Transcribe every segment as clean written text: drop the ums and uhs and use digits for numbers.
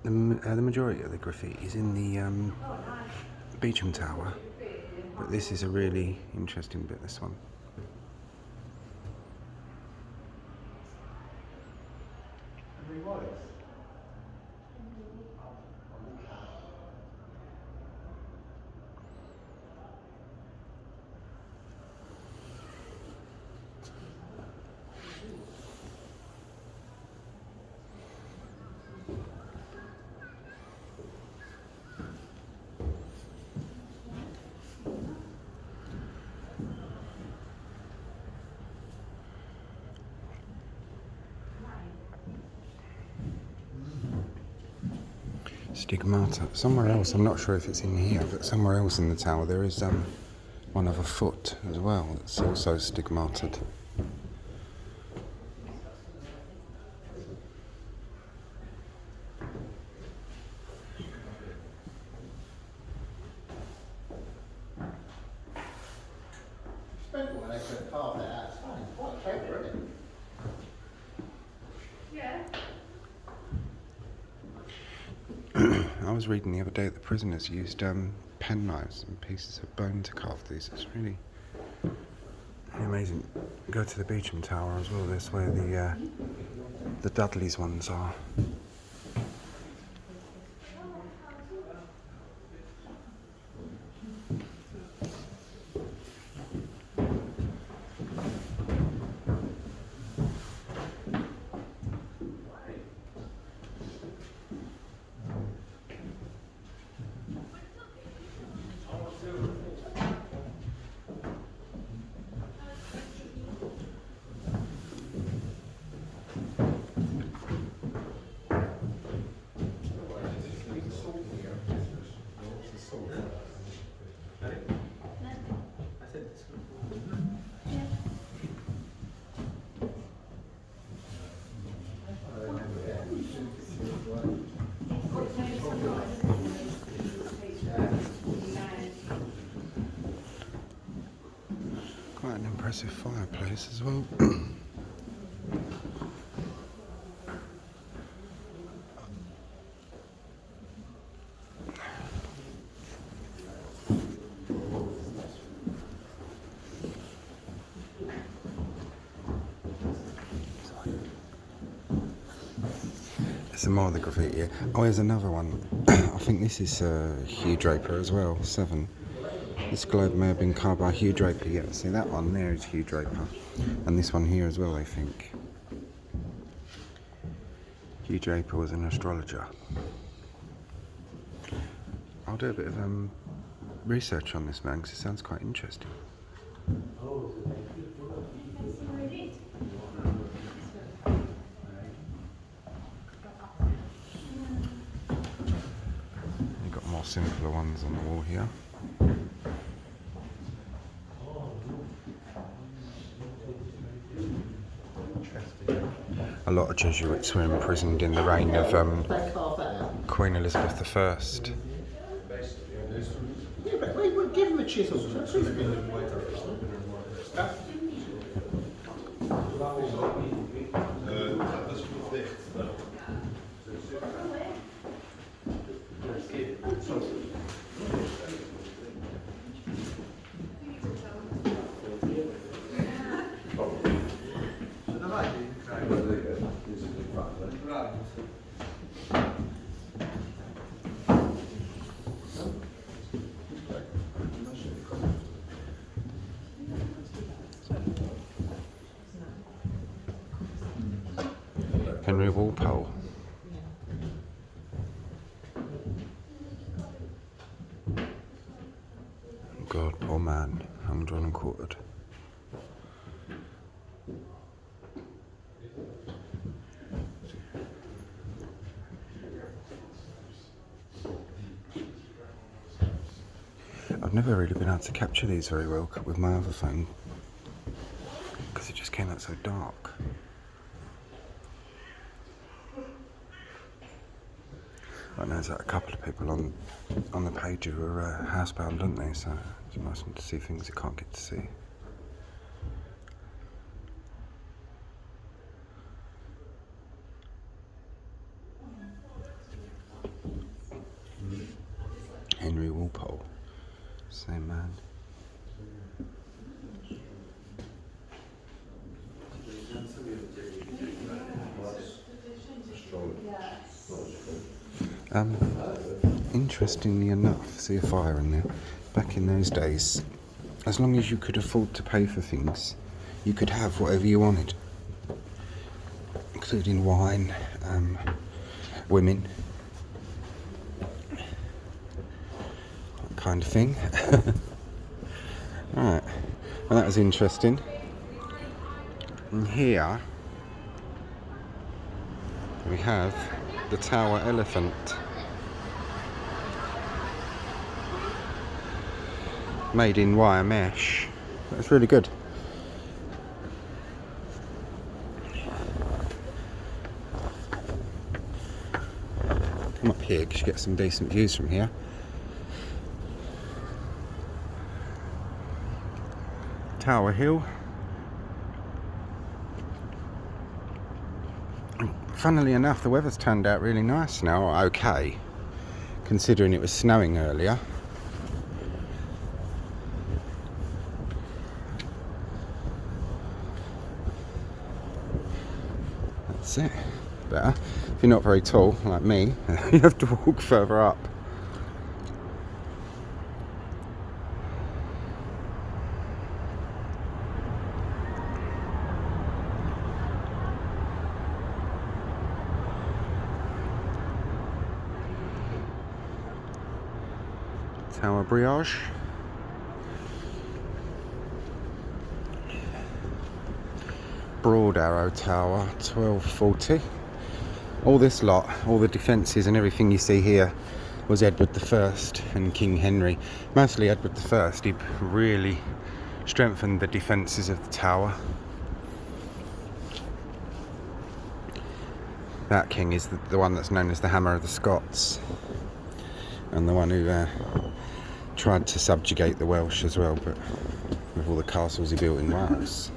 The majority of the graffiti is in the Beecham Tower, but this is a really interesting bit, this one. Stigmata. Somewhere else, I'm not sure if it's in here, but somewhere else in the tower there is one of a foot as well that's also stigmated. I was reading the other day that the prisoners used penknives and pieces of bone to carve these. It's really amazing. Go to the Beecham Tower as well. That's where the Dudley's ones are. Quite an impressive fireplace as well. Some more of the graffiti here. Oh, here's another one. I think this is Hugh Draper as well, 7. This globe may have been carved by Hugh Draper. Yeah, see that one there is Hugh Draper. And this one here as well, I think. Hugh Draper was an astrologer. I'll do a bit of research on this man because it sounds quite interesting. You've got more simpler ones on the wall here. A lot of Jesuits were imprisoned in the reign of Queen Elizabeth I. Give him a chisel. Henry Walpole. God, poor man, hung, drawn and quartered. I've never really been able to capture these very well with my other phone because it just came out so dark. I know there's a couple of people on the page who are housebound, aren't they? So it's nice to see things you can't get to see. Same man. Interestingly enough, see a fire in there. Back in those days, as long as you could afford to pay for things, you could have whatever you wanted, including wine, women, that kind of thing. Right, well, that was interesting. And here we have the tower elephant. Made in wire mesh. That's really good. Come up here because you get some decent views from here. Tower Hill. Funnily enough, the weather's turned out really nice now. Okay, considering it was snowing earlier. That's it. Better. If you're not very tall, like me, you have to walk further up. Tower Brioche. Broad Arrow Tower, 1240. All this lot, all the defences and everything you see here was Edward I and King Henry. Mostly Edward I. He really strengthened the defences of the tower. That king is the one that's known as the Hammer of the Scots, and the one who tried to subjugate the Welsh as well, but with all the castles he built in Wales.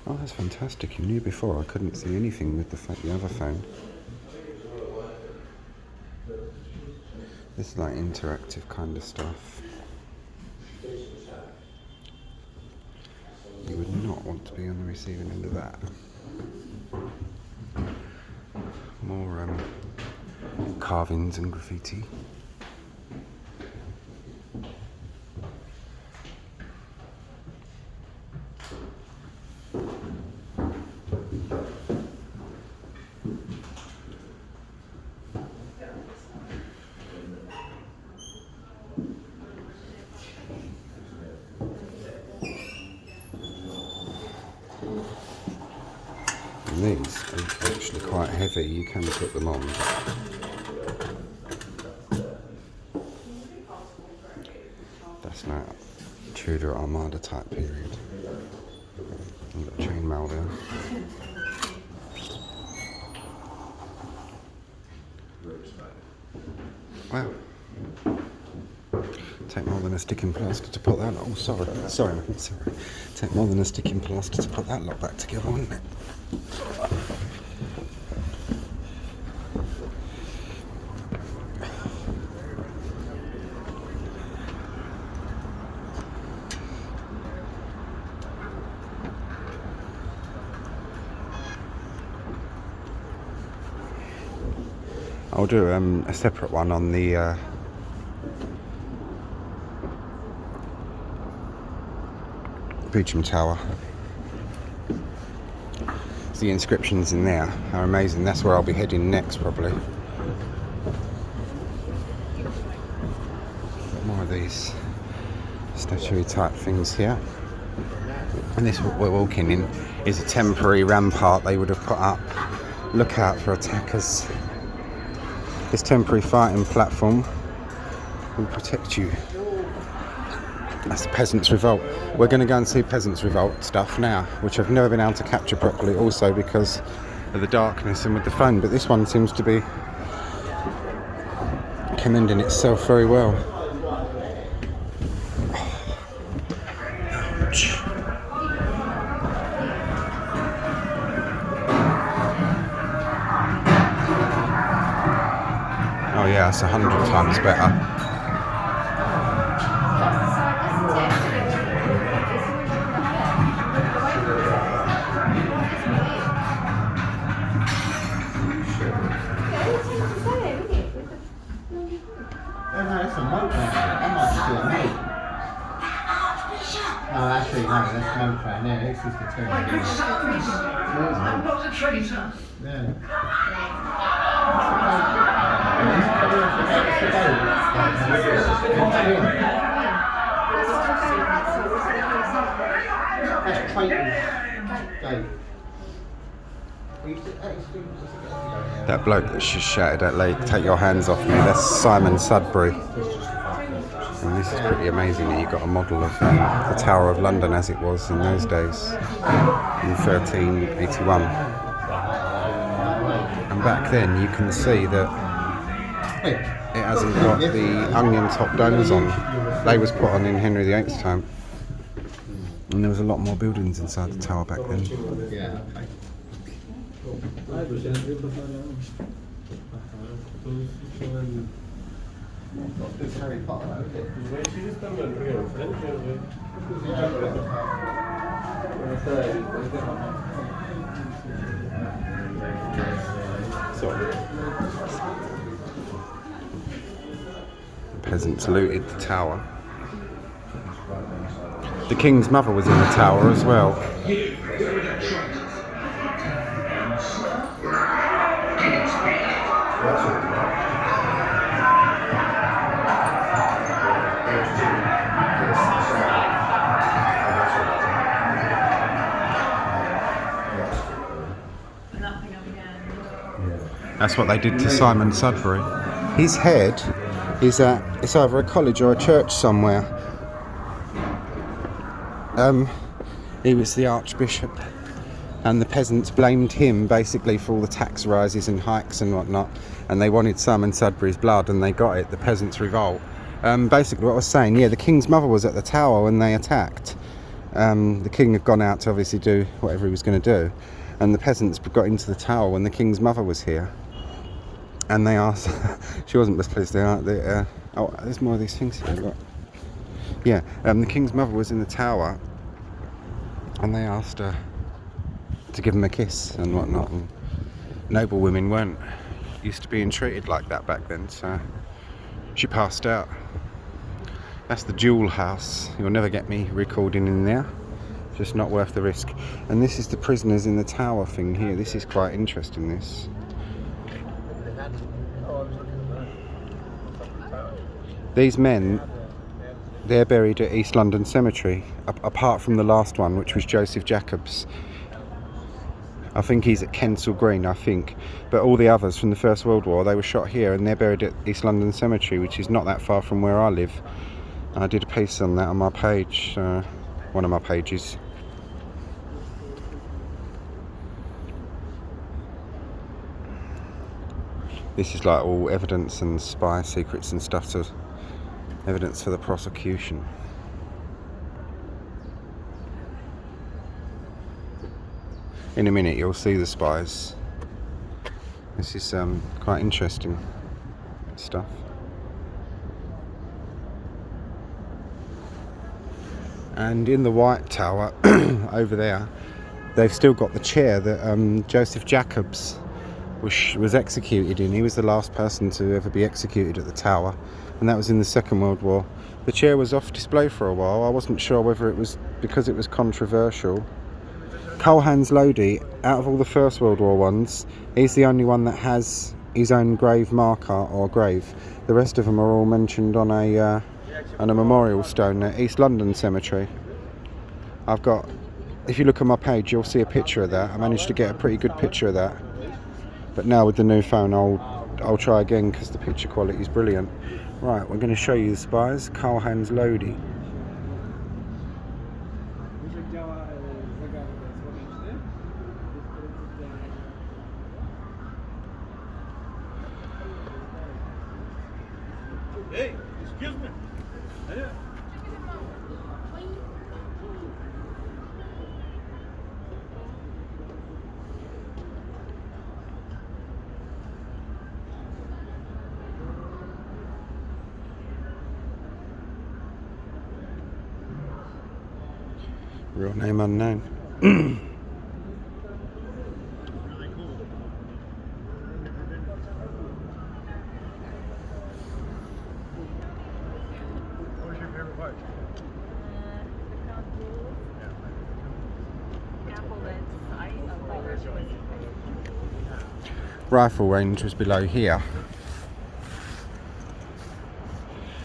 Oh, that's fantastic. You knew before I couldn't see anything with the other phone. This is like interactive kind of stuff. You would not want to be on the receiving end of that. More carvings and graffiti. And these are actually quite heavy, you can put them on. That's like Tudor Armada type period. You've got chainmail there. Wow. Take more than a sticking plaster to put that. Oh, sorry, sorry. Take more than a sticking plaster to put that lot back together, wouldn't it? I'll do a separate one on the Beecham Tower. The inscriptions in there are amazing. That's where I'll be heading next, probably. More of these statue type things here. And this, what we're walking in, is a temporary rampart they would have put up. Look out for attackers. This temporary fighting platform will protect you. That's the Peasants Revolt. We're going to go and see Peasants Revolt stuff now, which I've never been able to capture properly, also because of the darkness and with the phone. But this one seems to be commending itself very well. Ouch. Oh yeah, it's 100 times better. Oh no, that's a moat there. That might just be a moat. No, actually, no, that's no train there. It's just a turn. I'm not a traitor. Yeah. That's Clayton's gate. That bloke that just shouted at Lake, "Take your hands off me," that's Simon Sudbury. And this is pretty amazing that you got a model of the Tower of London as it was in those days, in 1381. And back then you can see that it hasn't got the onion top domes on. They was put on in Henry VIII's time. And there was a lot more buildings inside the tower back then. Yeah, okay. It's Harry Potter, The peasants looted the tower. The king's mother was in the tower as well. That's what they did to Simon Sudbury. His head is at, it's either a college or a church somewhere. He was the archbishop, and the peasants blamed him basically for all the tax rises and hikes and whatnot, and they wanted Simon Sudbury's blood, and they got it, the Peasants' Revolt. Basically what I was saying, yeah, the king's mother was at the tower when they attacked. The king had gone out to obviously do whatever he was going to do, and the peasants got into the tower when the king's mother was here. And they asked, she wasn't displeased, oh, there's more of these things here, look. Yeah, the king's mother was in the tower, and they asked her to give him a kiss and whatnot. And noble women weren't used to being treated like that back then, so she passed out. That's the Jewel House. You'll never get me recording in there. Just not worth the risk. And this is the prisoners in the tower thing here. This is quite interesting, this. These men, they're buried at East London Cemetery, apart from the last one, which was Joseph Jacobs. I think he's at Kensal Green, I think. But all the others from the First World War, they were shot here, and they're buried at East London Cemetery, which is not that far from where I live. I did a piece on that on my page, one of my pages. This is like all evidence and spy secrets and stuff, to evidence for the prosecution. In a minute you'll see the spies. This is quite interesting stuff. And in the White Tower over there, they've still got the chair that Joseph Jacobs was executed in. He was the last person to ever be executed at the tower, and that was in the Second World War. The chair was off display for a while. I wasn't sure whether it was because it was controversial. Culhans Lodi, out of all the First World War ones, he's the only one that has his own grave marker or grave. The rest of them are all mentioned on a memorial stone at East London Cemetery. I've got, if you look on my page, you'll see a picture of that. I managed to get a pretty good picture of that. But now with the new phone, I'll try again because the picture quality is brilliant. Right, we're going to show you the spies. Culhans Lodi. Hey, excuse me. Yeah. Real name unknown. Really cool. What was your favorite part? Rifle range was below here.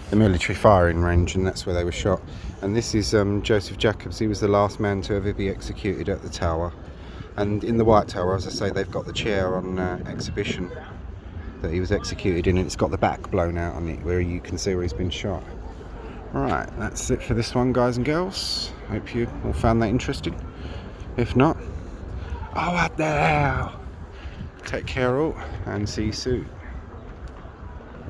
The military firing range, and that's where they were shot. And this is Joseph Jacobs. He was the last man to ever be executed at the tower. And in the White Tower, as I say, they've got the chair on exhibition that he was executed in, and it's got the back blown out on it where you can see where he's been shot. Right, that's it for this one, guys and girls. Hope you all found that interesting. If not, oh what the hell! Take care all, and see you soon.